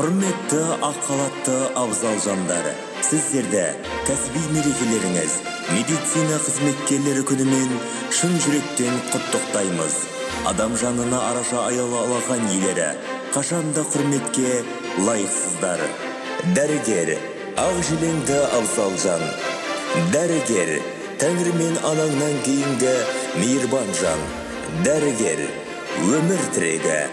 Құрметті аққалатты абзал жандары, сіздерді кәсіби мерекелеріңіз, медицина қызметкерлері күнімен шын жүректен құттықтаймыз. Адам жанына араша аялалаған елері, қашанда құрметке лайықсыздар. Дәрігер, ақ желеңді абзал жан. Дәрігер, Тәңір мен анаңнан кейінгі мейірбан жан. Дәрігер, өмір тірегі.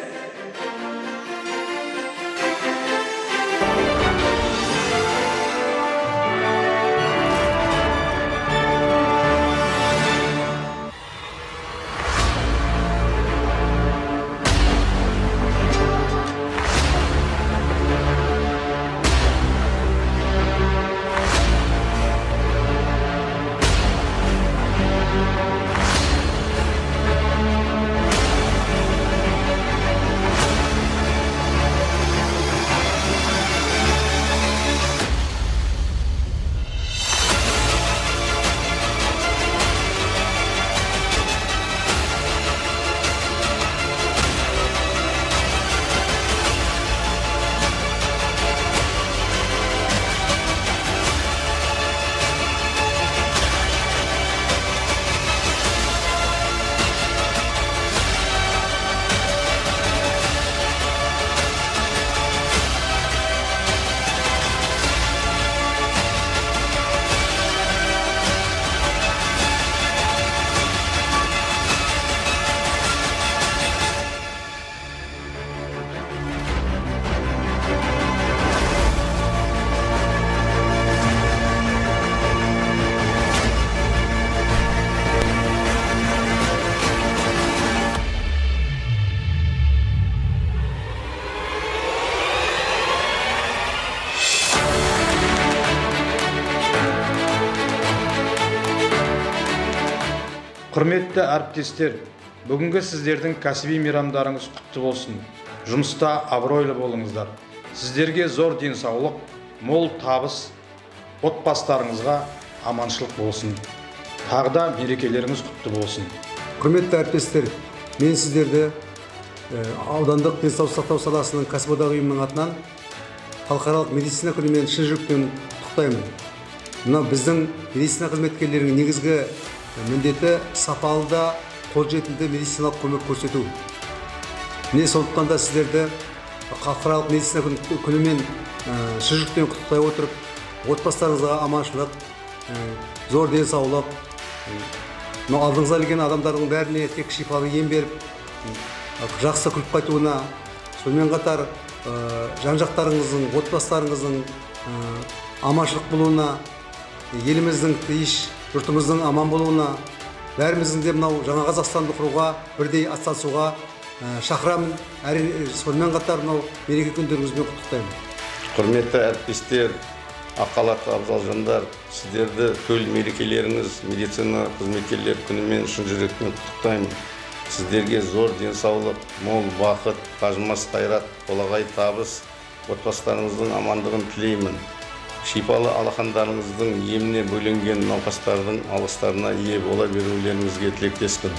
Құрметті әріптестер, бүгінгі сіздердің кәсіби мейрамдарыңыз құтты болсын. Жұмыста абыройлы болыңыздар. Сіздерге зор денсаулық, мол табыс, отбасыларыңызға аманшылық болсын. Тағы да мерекелеріңіз құтты болсын. Құрметті әріптестер, мен сіздерді аудандық денсаулық сақтау саласының кәсіподақ ұйымының атынан халықаралық медицина күнімен шын жүректен құттықтаймын. Мына біздің медицина қызметкерлерінің негізгі міндеті сапалы да қолжетімді медициналық көмек көрсету. Міне сондықтан да сіздерді халықаралық медицина күнімен шын жүректен құттықтай отырып, отбасыларыңызға аманшылық, зор денсаулық, алдыңызға келген адамдардың бәріне тек шипалы ем беріп, жақсы күліп қайтуына, сонымен қатар жан-жақтарыңыздың, отбасыларыңыздың аманшылық болуына, еліміздің тиыш жұртымыздың аман болуына, бәріміздің де мынау жаңа Қазақстанды құруға, бірдей атсалысуға шақырамын. Сонымен қатар мынау мереке күндеріңізбен құттықтаймын. Құрметті әріптестер, аққалатты абзал жандар, сіздерді төл мерекелеріңіз, медицина қызметкерлер күнімен шын жүректен құттықтаймын. Сіздерге зор денсаулық, мол бақыт, қажымас қайрат, қолағай табыс, отбасыларыңыздың амандығын тілеймін. Шипалы алақандарыңыздың еміне бөленген науқастардың алғыстарына ие бола берулеріңізге тілектеспін.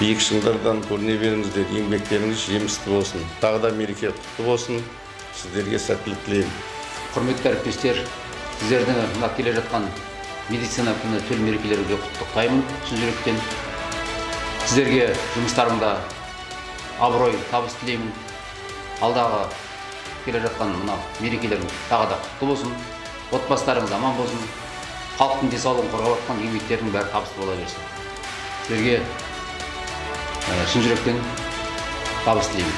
Биік шыңдардан көріне беріңіздер, еңбектеріңіз жемісті болсын. Тағы да мереке құтты болсын. Сіздерге сәттілік тілеймін. Құрметті әріптестер, сіздердің мына келе жатқан медицина күні төл мерекелерге құттықтаймын шын жүректен. Сіздерге жұмыстарыңда абырой, табыс тілеймін. Алдағы келе жатқан мына мерекелеріңіз тағы да құтты болсын. Отбасыларыңыз аман болсын. Халықтың денсаулығын қорғап жатқан еңбектердің бәрі табысты бола берсін. Сіздерге шын жүректен табыс тілеймін.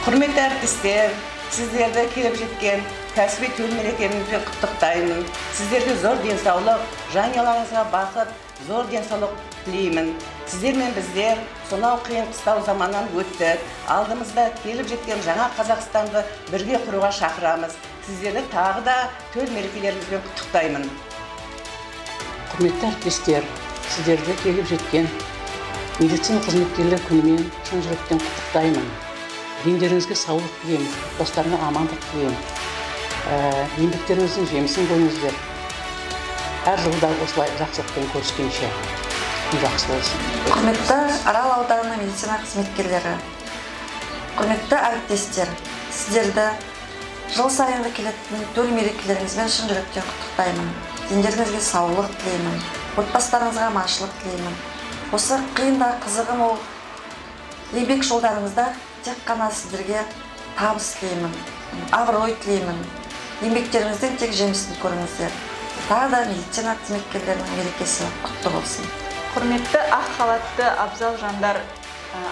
Құрметті әріптестер, сіздерді келіп жеткен кәсіби төл мерекемізбен құттықтаймын. Сіздерге зор денсаулық, жанұяларыңызға бақыт, зор денсаулық тілеймін. Сіздер мен біздер сонау қиын қыстау заманнан өттік. Алдымызда келіп жеткен жаңа Қазақстанды бірге құруға шақырамыз. Сіздерді тағы да төл мерекелеріңізбен құттықтаймын. Құрметті әріптестер, сіздерді келіп жеткен медицина қызметкерлер күнімен шын жүректен құттықтаймын. Дендеріңізге саулық тілеймін, достарына амандық тілеймін. Еңбектеріңіздің жемісін көріңіздер. Әр жылда осылай жақсылықпен көріскенше жақсы болсын. Құрметті Арал ауданы медицина қызметкерлері, құрметті әріптестер, сіздерді Жыл сайынғы келетін төл мерекелеріңізбен шын жүректен құттықтаймын. Дендеріңізге саулық тілеймін. Отбасыларыңызға аманшылық тілеймін. Осы қиында қызығы мол еңбек жолдарыңызда тек қана сіздерге табыс тілеймін, абырой тілеймін. Еңбектеріңіздің тек жемісін көріңіздер. Тағы да медицина қызметкерлерінің мерекесі құтты болсын. Құрметті ақ халатты абзал жандар,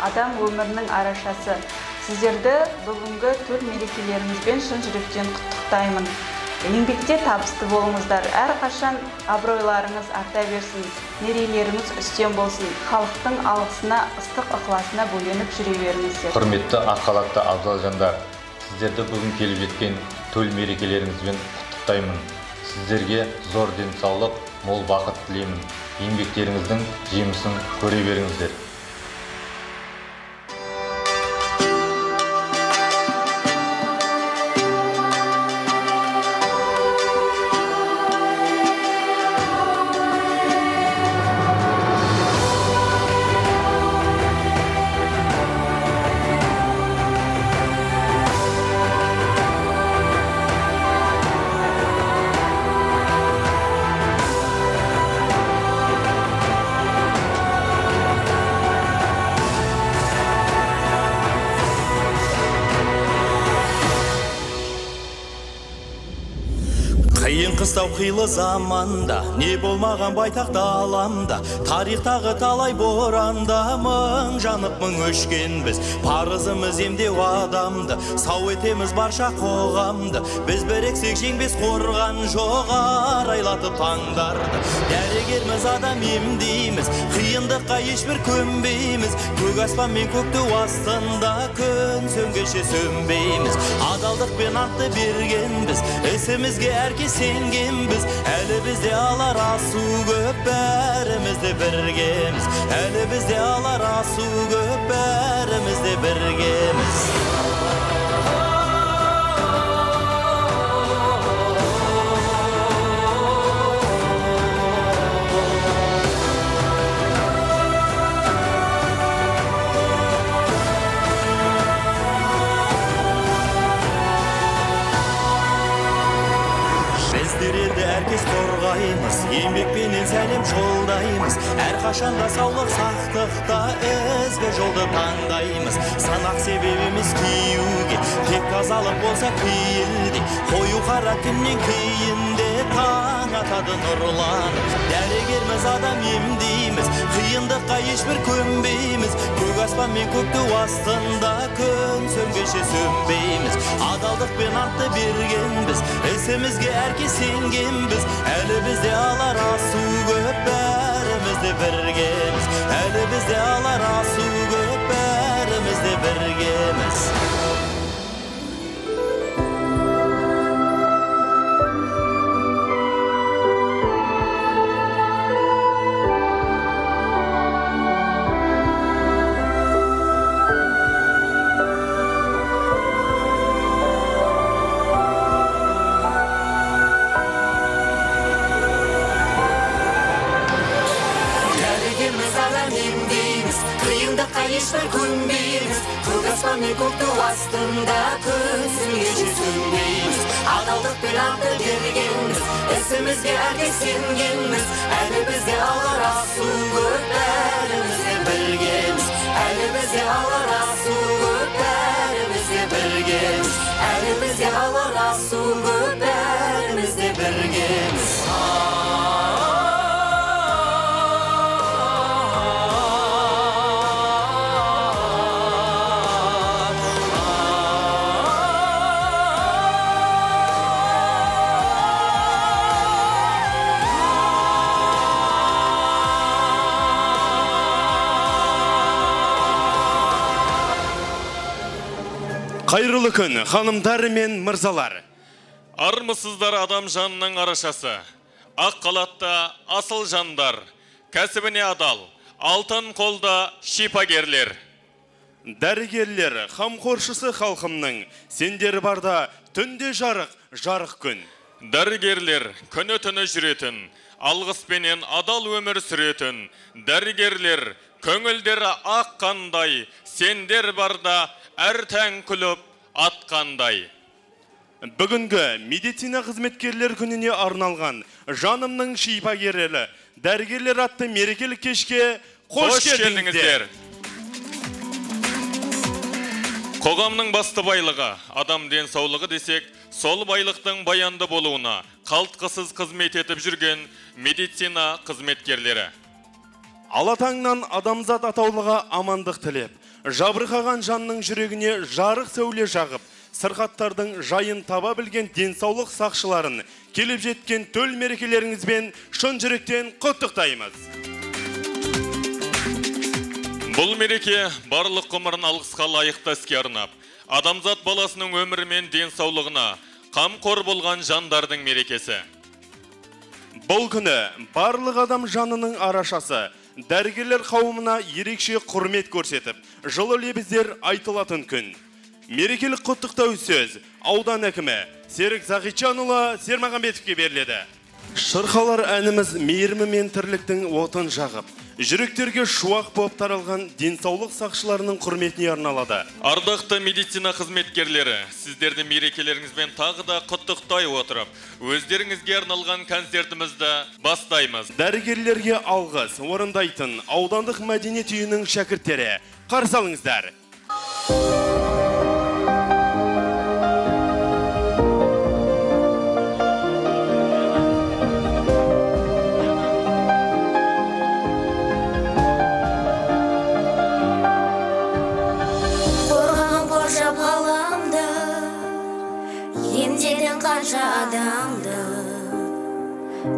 адам өмірінің арашасы. Сіздерді бүгінгі төл мерекелеріңізбен шын жүректен құттықтаймын. Еңбекте табысты болыңыздар. Әрқашан абыройларыңыз арта берсін, мерейлеріңіз үстем болсын. Халықтың алғысына, ыстық ықыласына бөленіп жүре беріңіздер. Құрметті ақ халатты абзал жандар, сіздерді бүгін келіп жеткен төл мерекелеріңізбен құттықтаймын. Сіздерге зор денсаулық, мол бақыт тілеймін. Еңбектеріңіздің жемісін көре беріңіздер. Қиын қыстау қилы заманда, не болмаған байтақ даламда, тарихтағы талай боранда, мың жанып мың өшкенбіз. Парызымыз емдеу адамды, сау етеміз барша қоғамды. Біз бірексек жеңбес қорған жоқ, арайлатып таңдарды. Дәрігерміз, адам емдейміз, қиындыққа ешбір көнбейміз. Көк аспан мен көкту астында күн сөнгенше сөнбейміз. Адалдықпен антты бергенбіз, ісімізге әркез сенгенбіз. Әлі бізде алар асу көп, бәріміз де біргеміз. Әлі бізде алар асу көп, бәріміз де біргеміз. Әркез қорғаймыз, еңбекпенен сәлем жолдаймыз. Әрқашанда саулық сақтықта ізгі жолды таңдаймыз. Санақ себебіміз киюге, тек тазалық болса пейілде. Қою қара түннен кейінде таң атады нұрланып. Дәрігерміз, адам емдейміз, қиындыққа ешбір көнбейміз. Көк аспан мен көкту астында күн сөнгенше сөнбейміз. Адалдықпен антты бергенбіз, ісімізге әркез сенгенбіз. Әлі бізде алар асу көп, бәріміз де біргеміз. Әлі бізде алар асу көп, бәріміз де біргеміз. Ешбір көнбейміз, көк аспан мен көкту астында күн сөнгенше сөнбейміз. Адалдықпен антты бергенбіз, ісімізге әркез сенгенбіз. Әлі бізде алар асу көп, бәріміз де біргеміз. Әлі бізде алар асу көп, бәріміз де біргеміз. Әлі бізде алар асу көп, бәріміз де біргеміз. Қайырлы күн, ханымдар мен мырзалар. Армысыздар адам жанының арашасы. Ақ қалатта асыл жандар, кәсібіне адал, алтын қолда шипагерлер. Дәрігерлер, қамқоршысы халқымның, сендер барда түнде жарық, жарық күн. Дәрігерлер, күні түні жүретін, алғыспенен адал өмір сүретін. Дәрігерлер, көңілдері ақ қандай, сендер барда әр тән күліп атқандай. Бүгінгі медицина қызметкерлер күніне арналған жанымның шипагерлері, дәрігерлер атты мерекелік кешке қош келдіңіздер. Қоғамның басты байлығы, адам денсаулығы десек, сол байлықтың баянды болуына қалтқысыз қызмет етіп жүрген медицина қызметкерлері. Алатаңнан адамзат атаулыға амандық тілеп, жабырқаған жанның жүрегіне жарық сәуле жағып, сырқаттардың жайын таба білген денсаулық сақшыларын келіп жеткен төл мерекелеріңізбен шын жүректен құттықтаймыз. Бұл мереке барлық ғұмырын алғысқа лайықты іске арнап, адамзат баласының өмірі мен денсаулығына қамқор болған жандардың мерекесі. Бұл күні барлық адам жанының арашасы, дәрігерлер қауымына ерекше құрмет көрсетіп, жылы лебіздер айтылатын күн. Мерекелік құттықтау сөз аудан әкімі Серік Зағитжанұлы Сермағамбетовке беріледі. Шырқалар әніміз мейірімі мен тірліктің отын жағып, жүректерге шуақ болып таралған денсаулық сақшыларының құрметіне арналады. Ардақты медицина қызметкерлері, сіздерді мерекелеріңізбен тағы да құттықтай отырып, өздеріңізге арналған концертімізді бастаймыз. Дәрігерлерге алғыс орындайтын аудандық мәдениет үйінің шәкірттері, қарсы алыңыздар. Қанша адамды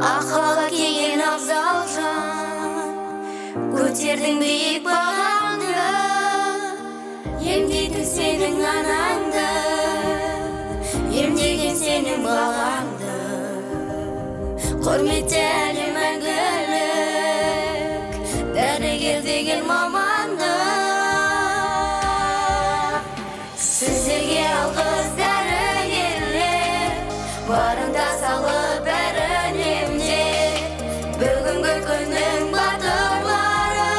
ақылға келген абзал жан, көтердің биік бағаңды, емдейтін сенің анаңды, емдеген сенің балаңды, құрметте әлі мәңгілік дәрігер деген маманды. Сіздерге алғыс барында салып бәрін емдеп, бүгінгі күннің батырлары,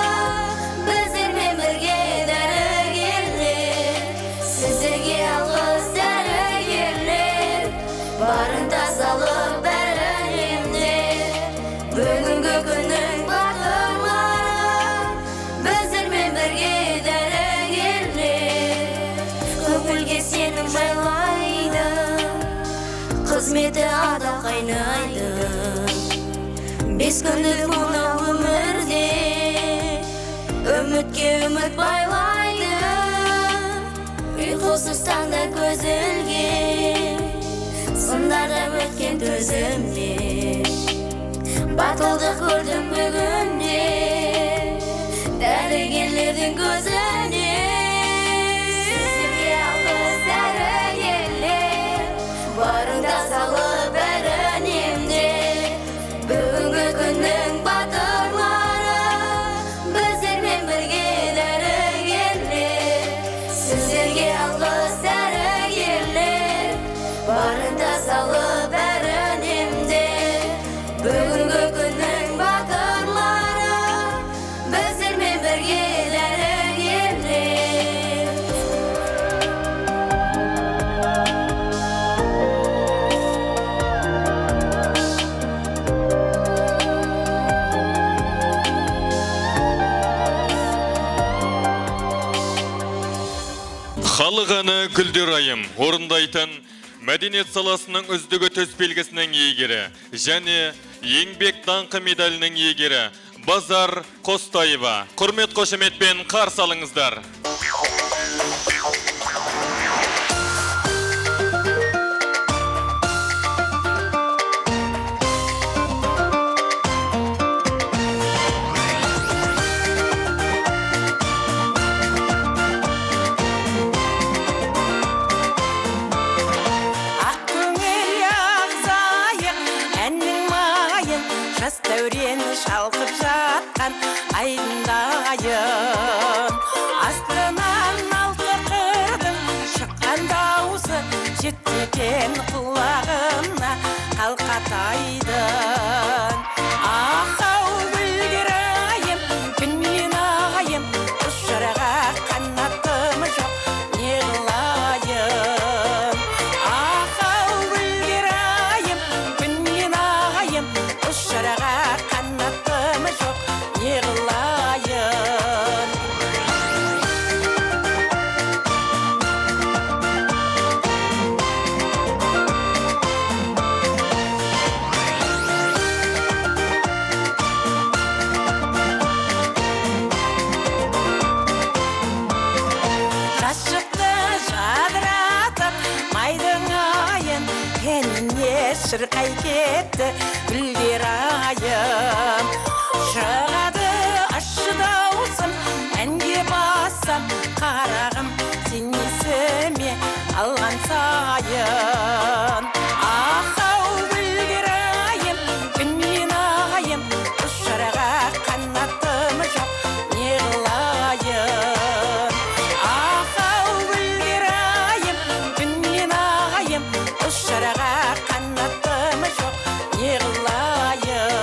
біздермен бірге дәрігерлер. Сіздерге алғыс дәрігерлер, барында салып бәрін емдеп, бүгінгі күннің батырлары, біздермен бірге дәрігерлер. Көңілге сенім жайлайды, қызметі адал қайнайды, бес күндік мынау өмірде, үмітке үміт байлайды, ұйқысыз таңда көз ілген, сындарда өткен төзімде, батылдық көрдім бүгінде, дәрігерлердің көзіне. Сіздерге алғыс дәрігерлер, барында салып бәрін емдеп, бүгінгі күннің батырлары, біздермен бірге дәрігерлер. Сіздерге алғыс дәрігерлер, барында салып бәрін емдеп, бүгінгі күннің батырлары, біздермен бірге дәрігерлер. Халық әні Гүлдер айым орындайтын мәдениет саласының үздігі төсбелгісінің иегері және еңбек даңқы медалінің иегері Базар Қостаева. Құрмет қошеметпен қарсы алыңыздар. Шалқып жатқан айдындайын, астына шырқай кетті гүлдер айым. Шығады ащы даусым, әнге басам қарағым, сен есіме алған сайын. Ақау гүлдер айым, күннен ағайым, ұшарға қанатым жоқ, не қылайын. Ақау гүлдер айым, күннен ағайым, ұшарға қанатым жоқ, не қылайын.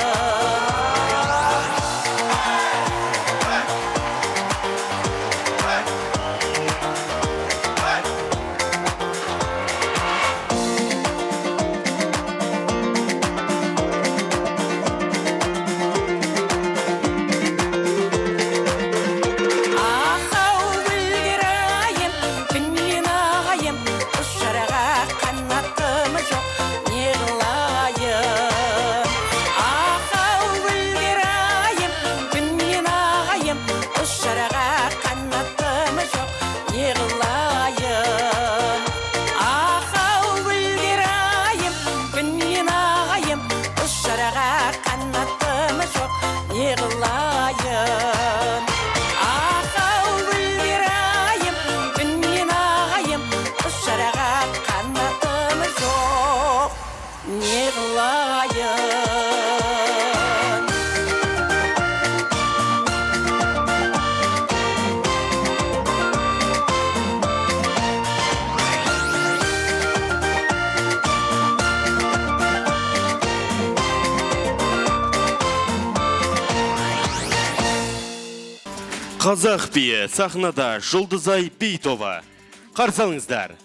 Ақау гүлдер айым, күннен ағайым, ұшарға қанатым жоқ, не қылайын. Ақау гүлдер айым, күннен ағайым, ұшарға қанатым жоқ, не қылайын. Ақау гүлдер айым, күннен ағайым, ұшарға қанатым жоқ, не қылайын. Ақау гүлдер айым, күннен ағайым, ұшарға қанатым жоқ, не қылайын. Қазақ биі сахнада Жұлдызай би тобы. Қарсы алыңыздар.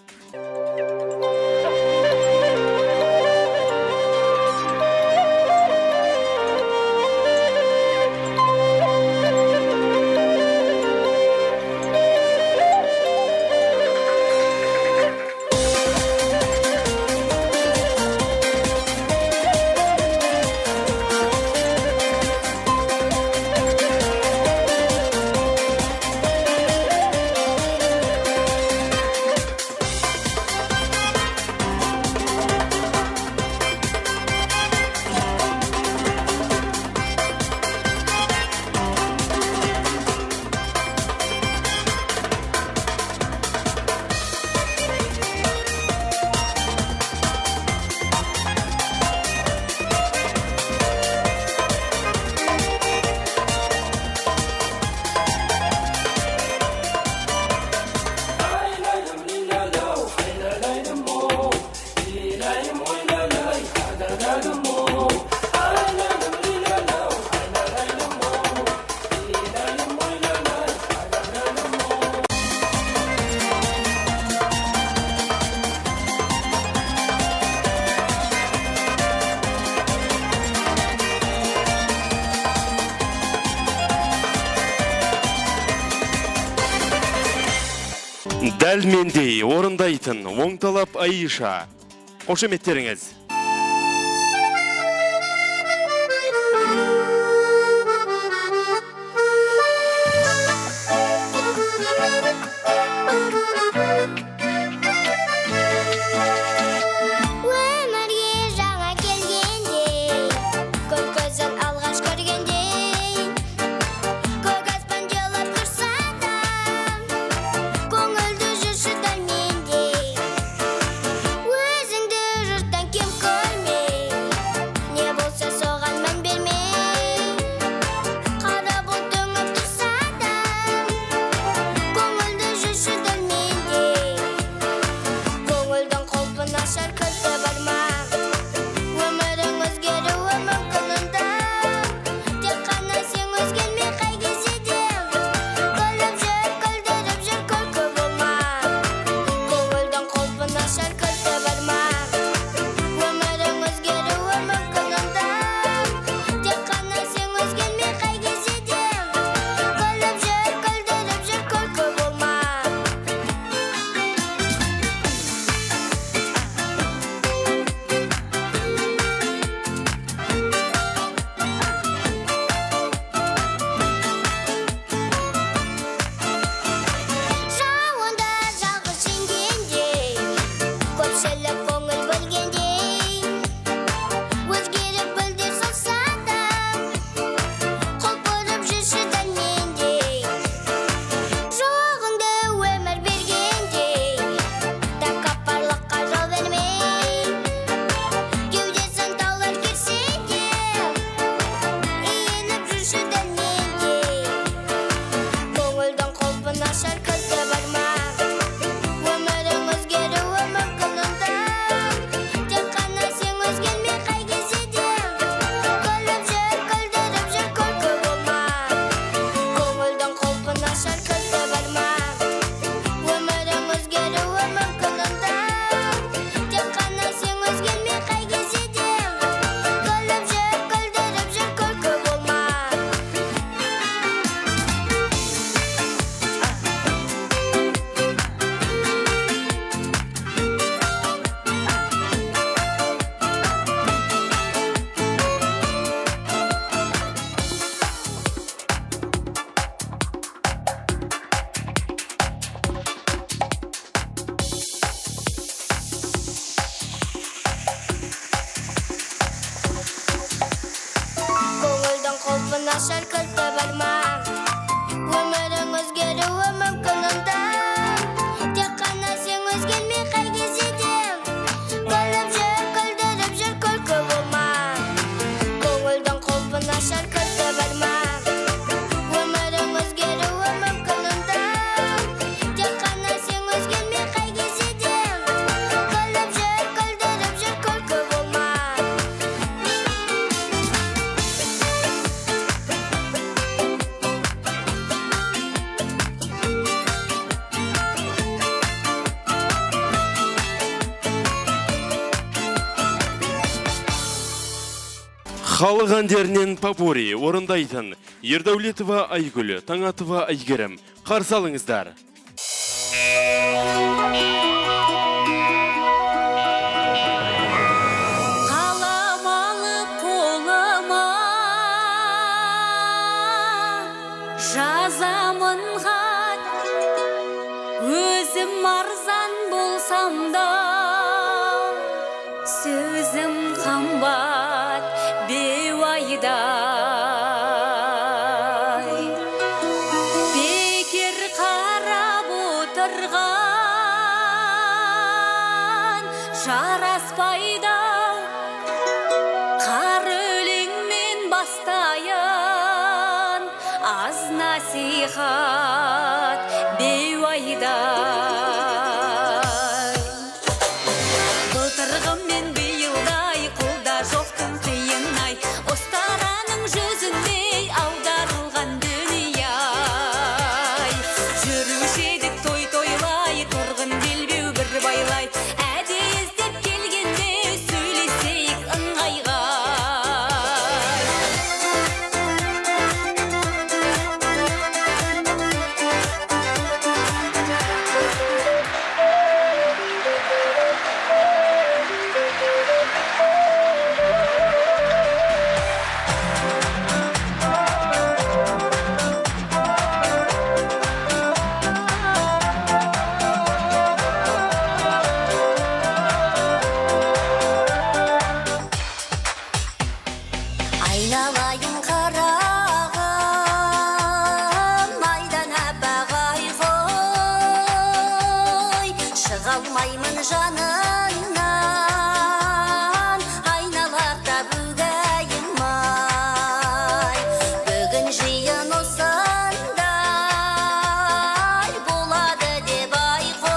Дәл мендей орындайтын оңталап Айша. Қошеметтеріңіз. Кем Халық әндерінен Попури орындайтын Ердәулетова Айгүл, Таңатова Айгерім. Қарсы алыңыздар. Қалам алып қолыма, жазамын хат, өзім арзан болсам да, сөзім қымбат беуайдай. Бекер қарап отырған жараспайды, қар өлеңмен бастайын, аз насихат беуайдай. Былтырғы мен биылдай, қолда жоқтың қиын-ай, ұстараның жүзіндей аударылған дүние-ай. Жүруші едік той-тойлай, тұрғын белбеу бір байлай, әдей іздеп келгенде сөйлесейік ыңғайға. Айналайын қарағым, майдан апағай ғой, шыға алмаймын жанынан, айналақта бүгәйім-ай. Бүгін жиын осындай болады деп айқой,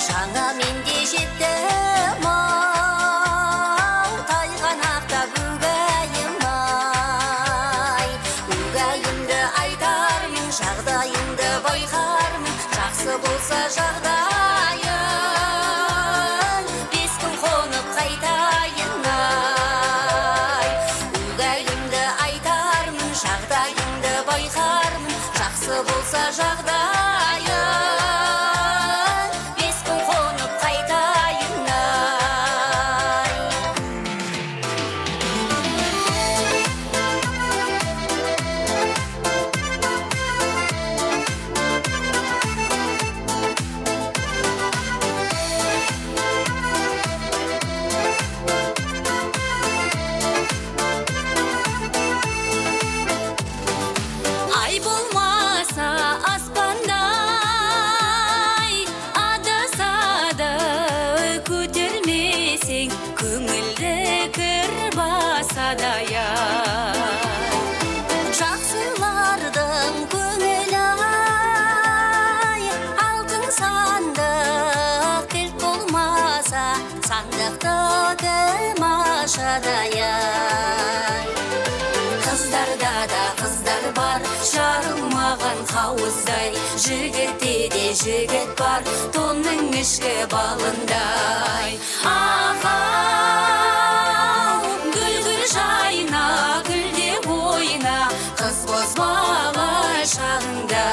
жаңа менде жеттім-ау, тайғанақта бүгәйім-ай. Бүгәйімді айтармын, жағдайымды байқармын, жақсы болса жағдайын, 5 күн қонып қайтайын-ай. Бүгәйімді айтармын, жағдайымды байқармын, жақсы болса жағдайын, 5 күн қонып қайтайын-ай. Ай болмаса аспандай, адасады көтермесең, көңілді кір басады-ай. Жақсылардың көңілі-ай, алтын сандық кілт болмаса, сандықты кім ашады-ай. Қыздарда да қыздар бар, жарылмаған қауыздай, жігітте де жігіт бар, тонның ішкі балындай. Ағау, гүл-гүл жайна, гүлде ойна, қыз бозбала шағында.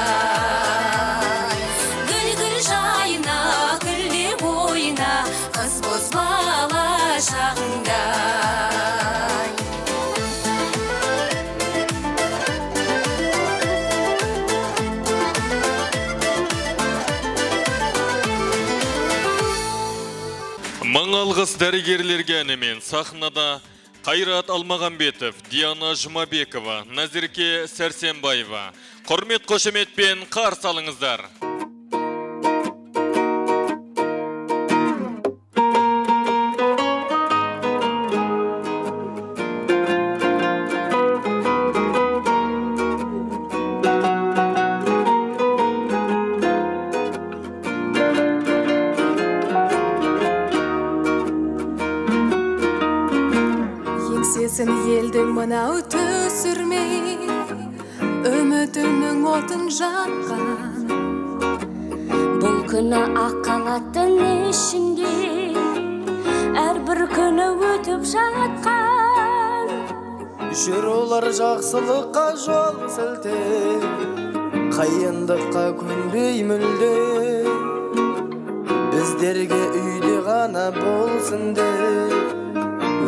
Гүл-гүл жайна, гүлде ойна, қыз бозбала шағында. Мың алғыс дәрігерлерге әнімен сахнада Қайрат Алмағамбетов, Диана Жұмабекова, Назерке Сәрсенбаева. Құрмет қошеметпен қарсы алыңыздар. Еңсесін елдің мынау түсірмей, үмітінің отын жаққан. Бұл күні ақ қалаттың ішінде әрбір күні өтіп жатқан. Жүр олар жақсылыққа жол сілтеп, қиындыққа көнбей мүлде. Біздерге үйде ғана болсын деп,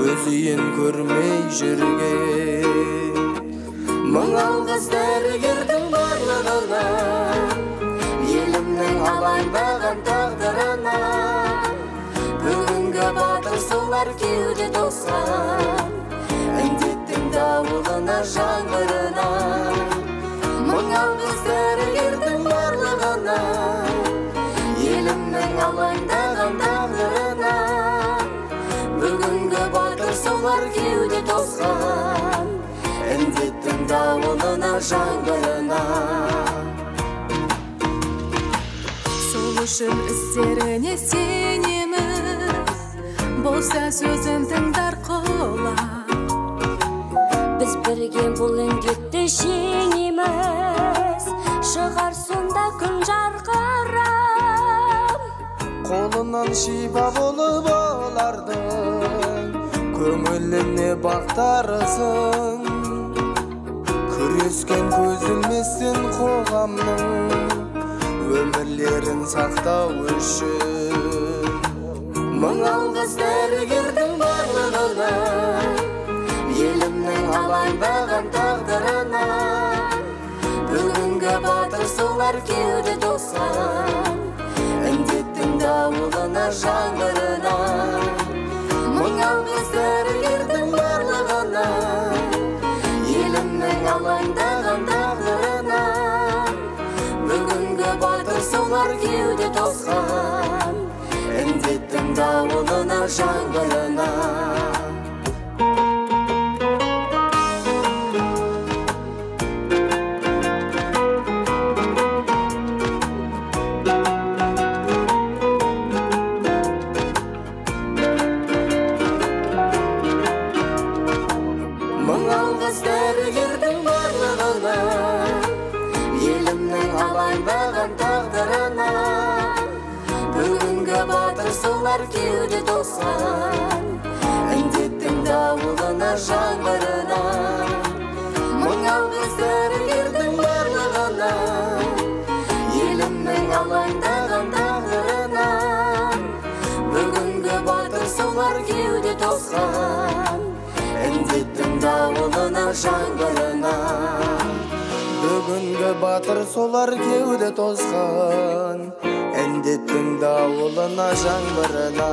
өз үйін көрмей жүрген. Мың алғыс дәрігердің барлығына, елімнің алаңдаған тағдырына. Бүгінгі батыр солар кеуде тосқан, індеттің дауылына, жаңбырына. Мың алғыс дәрігердің барлығына, елімнің алаңдаған тағдырына. Бүгінгі батыр солар кеуде тосқан, індеттің дауылына, жаңбырына. Сол үшін іздеріне сенеміз, болса сөзін тыңдар құлақ. Біз бірге бұл індетті жеңеміз, шығар сонда күн жарқырап. Қолынан шипа болып олардың, көңіліне бақтарысың. Күрескен көз ілместен қоғамның, өмірлерін сақтау үшін. Мың алғыс дәрігердің барлығына, елімнің алаңдаған тағдырына. Бүгінгі батыр солар кеуде тосқан, індеттің дауылына, жаңбырына. Мың алғыс дәрігердің барлығына, елімнің алаңдаған тағдырына. Бүгінгі батыр солар кеуде тосқан, індеттің дауылына, жаңбырына. Мың алғыс дәрігердің барлығына, елімнің алаңдаған тағдырына. Бүгінгі батыр солар кеуде тосқан, індеттің дауылына, жаңбырына. Мың алғыс дәрігердің барлығына, елімнің алаңдаған тағдырына. Бүгінгі батыр солар кеуде тосқан, індеттің дауылына, жаңбырына. Бүгінгі батыр солар кеуде тосқан, індеттің дауылына, жаңбырына.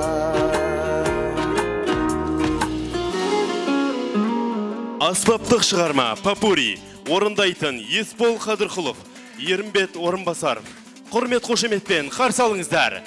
Аспаптық шығарма Попури орындайтын Есбол Қадырқұлов, Ерімбет Орынбасаров. Құрмет қошеметпен қарсы алыңыздар.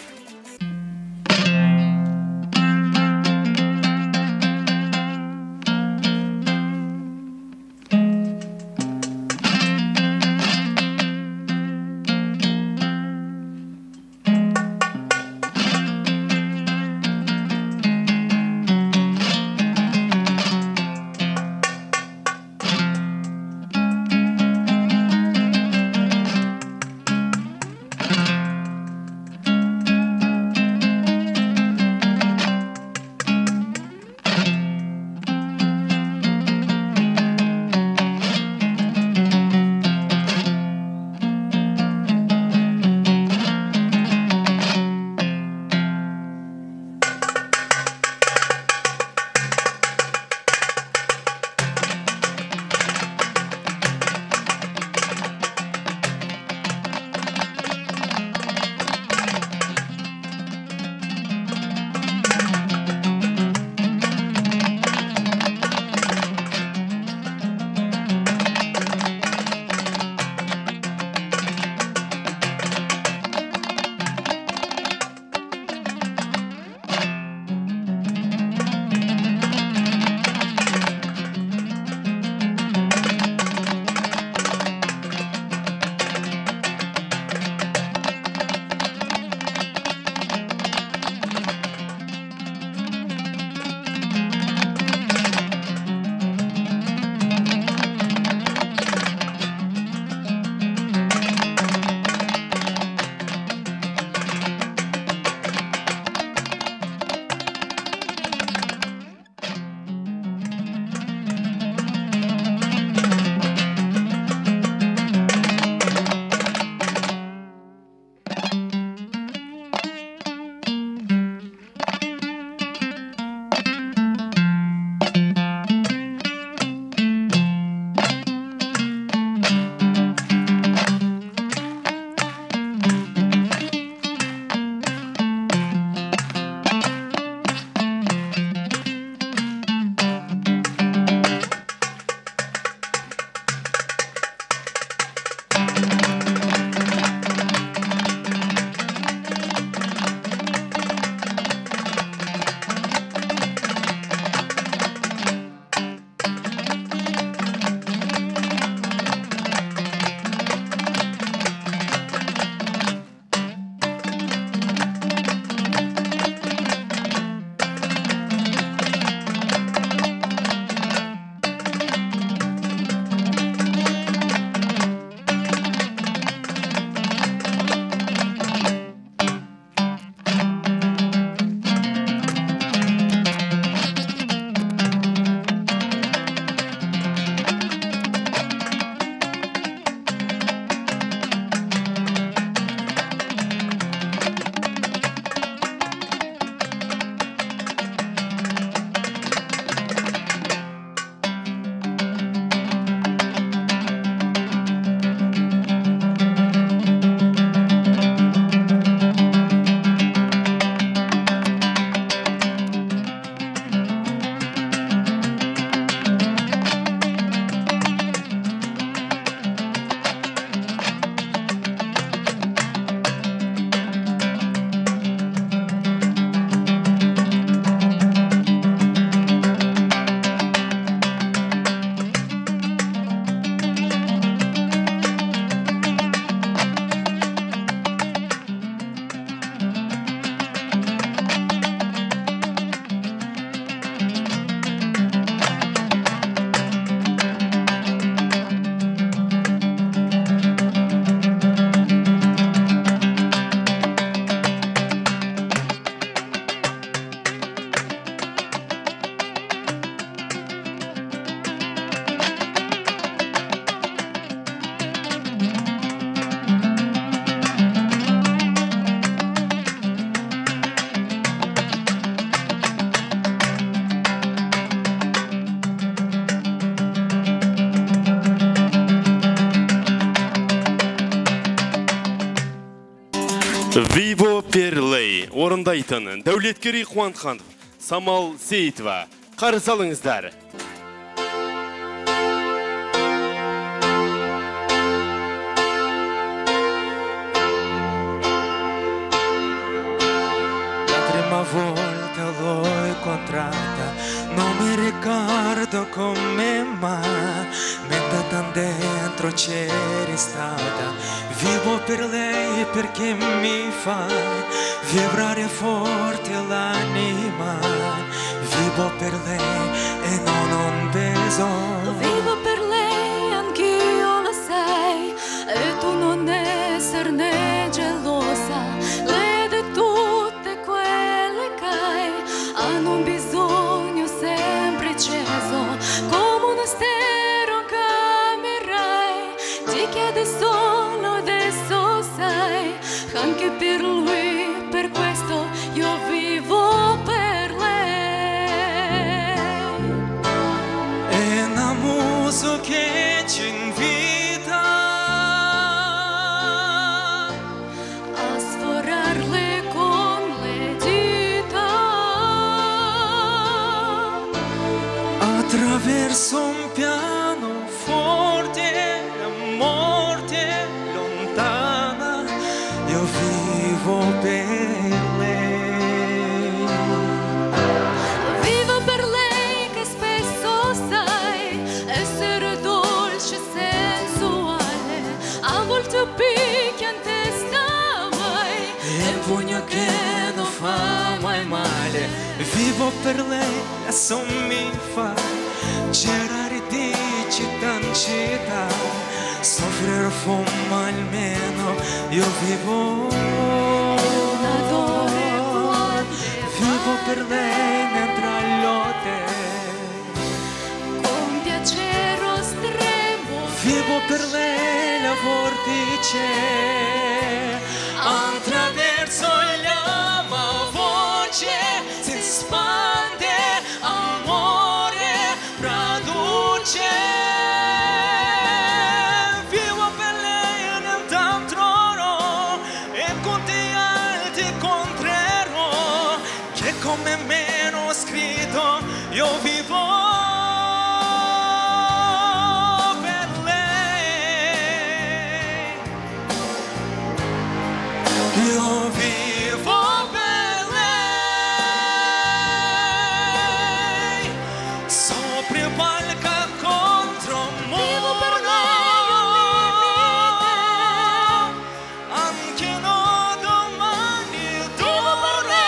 Vivo Pерлей орындайтын Дәулеткерей Қуантханов, Самал Сейітова. Қарсы алыңыздар. Volta l'ho incontrata, non mi ricordo come mai, mentre tan dentro c'eri stata. Vivo per lei perché mi fa vibrare forte l'anima. Vivo per lei e non ho un bisogno. Vivo per lei, anch'io lo sai, e tu non esserne gelosa. Lei di tutte quelle che hai, hanno un bisogno sempre acceso, come un estero camerai. Ti chiede solo adesso sai, anche per lui, per questo io vivo per lei. È una musica che ci invita a sforarle con le dita attraverso un piano forte, la morte lontana. Io vivo per lei. Vivo per lei che spesso sai essere dolce e sensuale, a volte picchia in testa mai, E un pugno che non fa mai male. Vivo per lei, adesso mi fa girare di città in città, soffrire fumo almeno. Io vivo per lei mentre allotte, con piacere estremo. vivo per lei la vortice, attraverso l'ama voce si espande, amore produce. Vivo per lei nel tuo trono e con te alti incontrerò, che come meno scritto io vivo per lei. Io vivo per lei, sopra il palca contro un muro, anche no domani d'ora.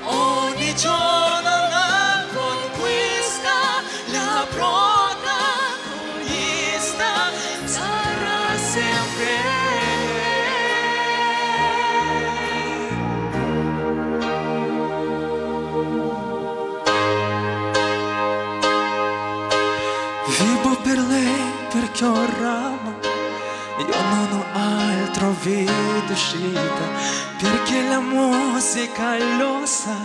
Ogni giorno la conquista, la protagonista sarà sempre lei. Vivo per lei perché oramai io non ho altro via d'uscita, perché la musica lo sa,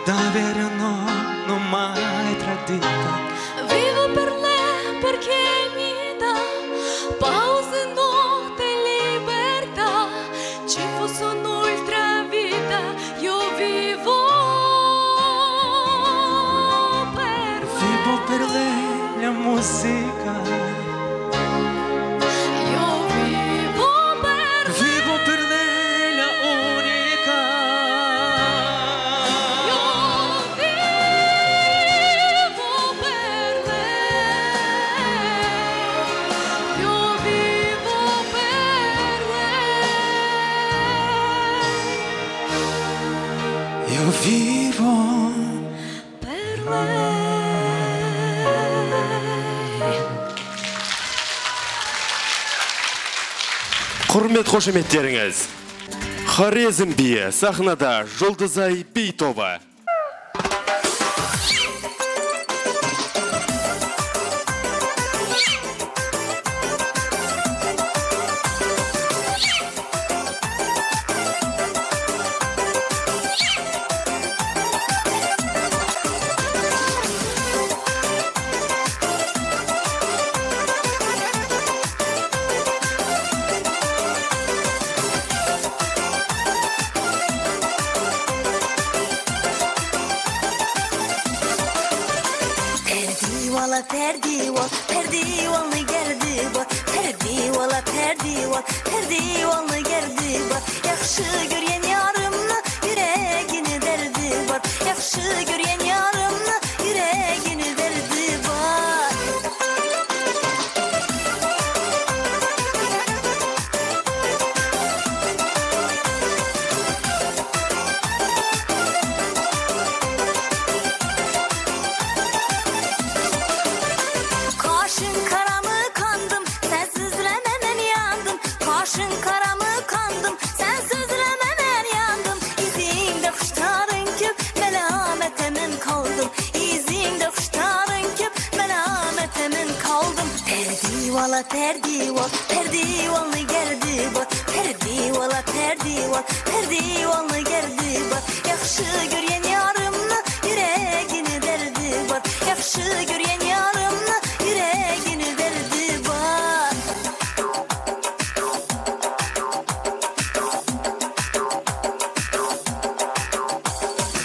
davvero no, non mai tradita. Vivo per lei perché mi dà pause, notte, libertà. Ci fosse un'altra vita, io vivo per lei. Vivo per lei la musica, Io vivo per lei la unica. Io vivo per lei. Io vivo per lei. Io vivo Per lei. Құрмет қошеметтеріңіз. Хорезм биі сахнада Жұлдызай би тобы. perdival, perdivalni gerdi bor, perdivala perdival, perdivalni gerdi bor. Yaxşı görgen yarımni yüregini derdi bor, yaxşı görgen yarımni yüregini derdi bor. Kaşın karamı kandım, sensizlememen yandım. Kaşın karamı kandım, sensizlememen yandım. İzinde kuşların köp, melametemin kaldım. İzinde kuşların köp, melametemin kaldım. Perdivala perdival, perdivalni gerdi bor, perdivala perdival, perdivalni gerdi bor. Yaxşı görgen yarımni yüregini derdi bor, yaxşı görgen yarımni yüregini derdi bor.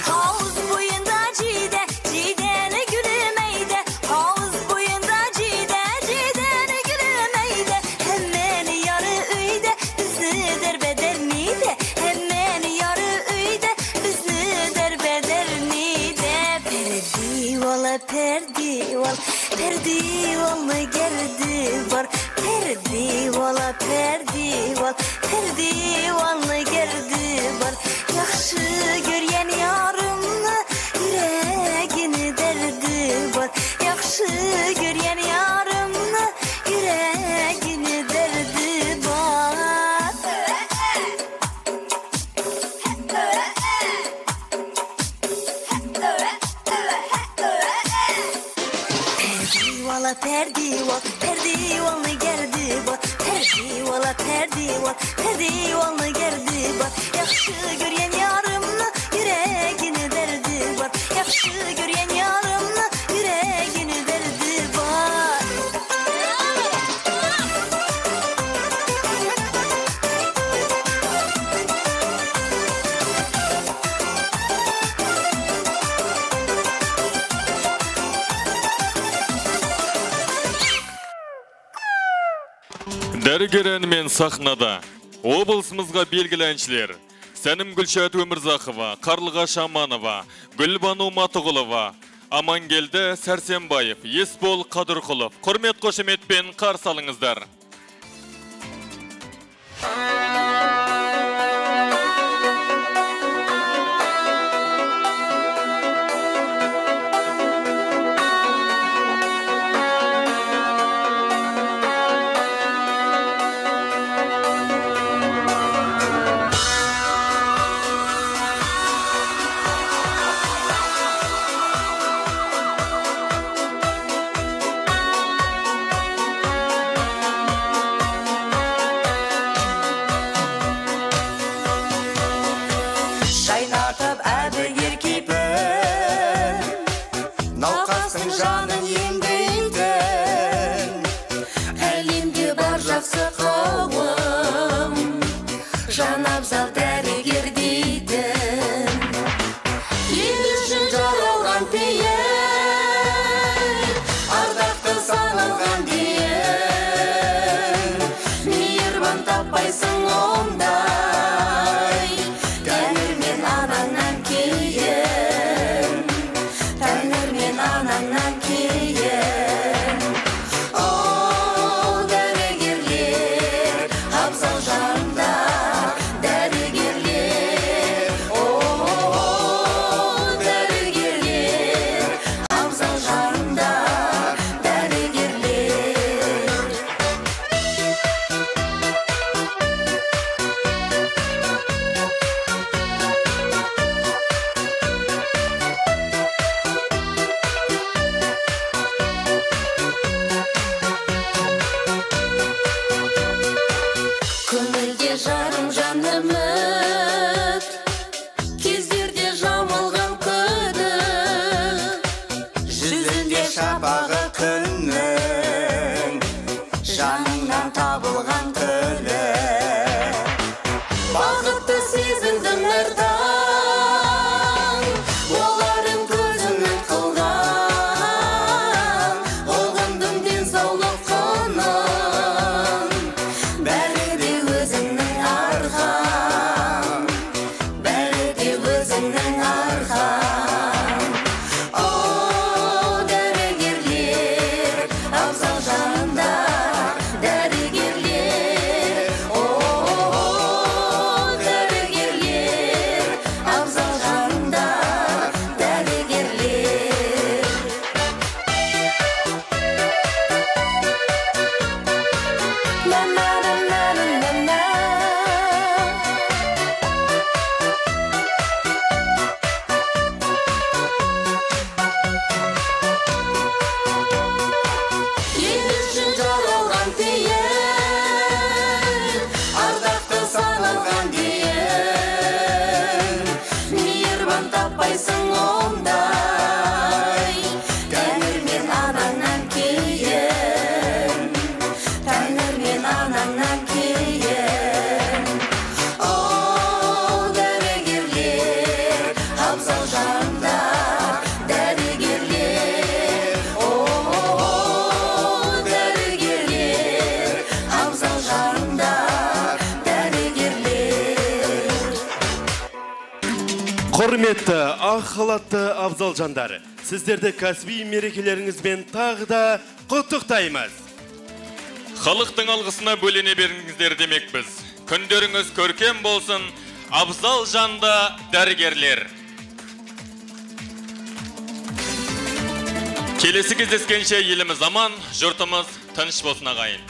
Havuz boyunda cide, cideni gülümeyde. Havuz boyunda cide, cideni gülümeyde. Hemen yarı üyde, bizni derbeder miyde? Hemen yarı üyde, bizni derbeder miyde? Perdivala perdival, perdivalni gerdi bor, perdivala perdival, perdivalni gerdi bor. Yaxşı görgen yarımni yüregini derdi bor, yaxşı görgen yarımni yüregini derdi bor. Perdivala perdival, perdivalni gerdi bor, perdivala perdival, perdivalni gerdi bor. Yaxşı görgen yarımni yüregini derdi bor, yaxşı görgen yarımni yüregini derdi bor. Дәрігерен мен сахнада облысымызға белгілі әншілер Сәнім Гүлшат Өмірзақова, Қарлығаш Аманова, Гүлбану Матығұлова, Амангелді Сәрсенбаев, Есбол Қадырқұлов. Құрмет қошеметпен қарсы алыңыздар. Жайнатып әбігер кейпін, науқастың жанын емдейтін. Әлемде бар жақсы қауым, жан абзал дәрігер дейтін. Ел үшін жаралған пейіл, ардақты саналған дейін. Мейірбан таппайсың ондай, anandan keyin. Oh, dərigirlər, Abzal janında dərigirlər. Oh, dərigirlər, Abzal janında dərigirlər. Көңілде жарым жан үміт, кездерде жамылған күдік, жүзінде шапағы күннің, жаныңнан табылған күлі. Бақытты сезіндім нұрдан, боларын көзімнен қылған. na na na na na na. Құрметті ақ халатты абзал жандар, сіздерді кәсіби мерекелеріңізбен тағы да құттықтаймыз. Халықтың алғысына бөлене беріңіздер демекпіз. Күндеріңіз көркем болсын, абзал жанды дәрігерлер. Келесі кездескенше еліміз аман, жұртымыз тыныш болсын ағайын.